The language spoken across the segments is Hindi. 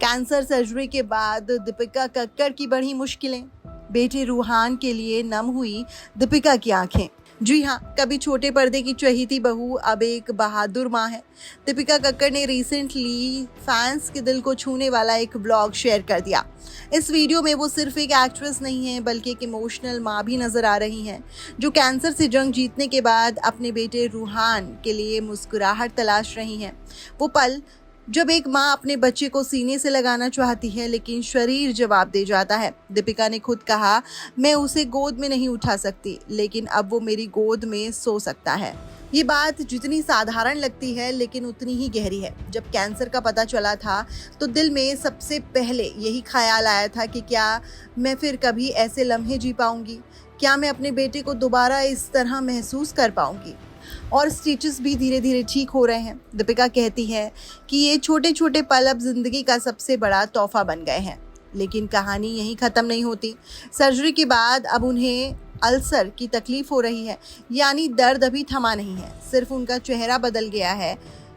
कैंसर सर्जरी के बाद दीपिका कक्कड़ की बढ़ी मुश्किलें, बेटे रूहान के लिए नम हुई दीपिका की आंखें। जी हाँ, कभी छोटे पर्दे की चहेती बहू अब एक बहादुर माँ है। दीपिका कक्कड़ ने रिसेंटली फैंस के दिल को छूने वाला एक ब्लॉग शेयर कर दिया। इस वीडियो में वो सिर्फ एक एक्ट्रेस नहीं है बल्कि एक इमोशनल माँ भी नजर आ रही हैं, जो कैंसर से जंग जीतने के बाद अपने बेटे रूहान के लिए मुस्कुराहट तलाश रही हैं। वो पल जब एक माँ अपने बच्चे को सीने से लगाना चाहती है लेकिन शरीर जवाब दे जाता है। दीपिका ने खुद कहा, मैं उसे गोद में नहीं उठा सकती लेकिन अब वो मेरी गोद में सो सकता है। ये बात जितनी साधारण लगती है लेकिन उतनी ही गहरी है। जब कैंसर का पता चला था तो दिल में सबसे पहले यही ख्याल आया था कि क्या मैं फिर कभी ऐसे लम्हे जी पाऊंगी, क्या मैं अपने बेटे को दोबारा इस तरह महसूस कर पाऊंगी। और स्टिचेस भी धीरे धीरे ठीक हो रहे हैं। दीपिका कहती है कि ये छोटे छोटे पल अब जिंदगी का सबसे बड़ा तोहफा बन गए हैं। लेकिन कहानी यहीं ख़त्म नहीं होती। सर्जरी के बाद अब उन्हें अल्सर की तकलीफ हो रही है, यानी दर्द अभी थमा नहीं है, सिर्फ उनका चेहरा बदल गया है।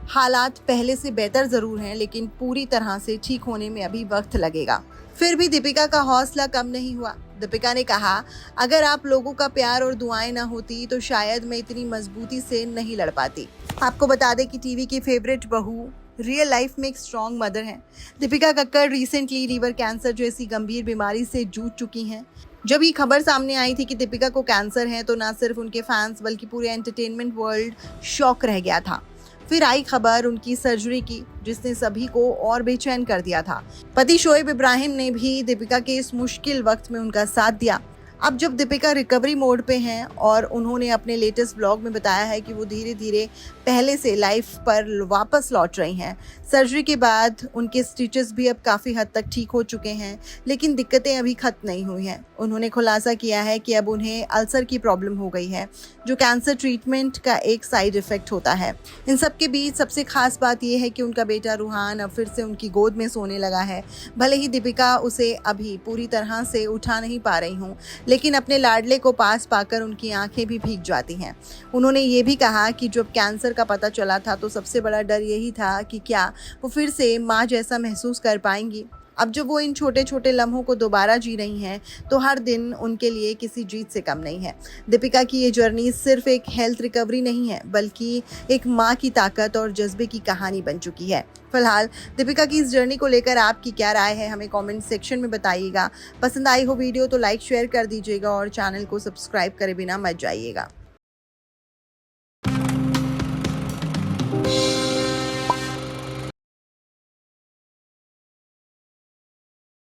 हालात पहले से बेहतर ज़रूर हैं लेकिन पूरी तरह से ठीक होने में अभी वक्त लगेगा। फिर भी दीपिका का हौसला कम नहीं हुआ। दीपिका ने कहा, अगर आप लोगों का प्यार और दुआएं ना होती तो शायद मैं इतनी मजबूती से नहीं लड़ पाती। आपको बता दें कि टीवी की फेवरेट बहू रियल लाइफ में एक स्ट्रॉन्ग मदर हैं। Deepika Kakkar recently liver cancer जैसी गंभीर बीमारी से जूझ चुकी हैं। जब ये खबर सामने आई थी कि दीपिका को कैंसर है तो ना सिर्फ उनके फैंस बल्कि पूरे एंटरटेनमेंट वर्ल्ड शॉक रह गया था। फिर आई खबर उनकी सर्जरी की, जिसने सभी को और बेचैन कर दिया था। पति शोएब इब्राहिम ने भी दीपिका के इस मुश्किल वक्त में उनका साथ दिया। अब जब दीपिका रिकवरी मोड पे हैं और उन्होंने अपने लेटेस्ट ब्लॉग में बताया है कि वो धीरे धीरे पहले से लाइफ पर वापस लौट रही हैं। सर्जरी के बाद उनके स्टिचेस भी अब काफ़ी हद तक ठीक हो चुके हैं लेकिन दिक्कतें अभी खत्म नहीं हुई हैं। उन्होंने खुलासा किया है कि अब उन्हें अल्सर की प्रॉब्लम हो गई है, जो कैंसर ट्रीटमेंट का एक साइड इफेक्ट होता है। इन सब के बीच सबसे खास बात यह है कि उनका बेटा रूहान अब फिर से उनकी गोद में सोने लगा है। भले ही दीपिका उसे अभी पूरी तरह से उठा नहीं पा रही हूँ, लेकिन अपने लाडले को पास पाकर उनकी आंखें भी भीग जाती हैं। उन्होंने ये भी कहा कि जब कैंसर का पता चला था तो सबसे बड़ा डर यही था कि क्या वो फिर से माँ जैसा महसूस कर पाएंगी। अब जब वो इन छोटे छोटे लम्हों को दोबारा जी रही हैं तो हर दिन उनके लिए किसी जीत से कम नहीं है। दीपिका की ये जर्नी सिर्फ एक हेल्थ रिकवरी नहीं है बल्कि एक माँ की ताकत और जज्बे की कहानी बन चुकी है। फिलहाल दीपिका की इस जर्नी को लेकर आपकी क्या राय है, हमें कमेंट सेक्शन में बताइएगा। पसंद आई हो वीडियो तो लाइक शेयर कर दीजिएगा और चैनल को सब्सक्राइब करे बिना मत जाइएगा।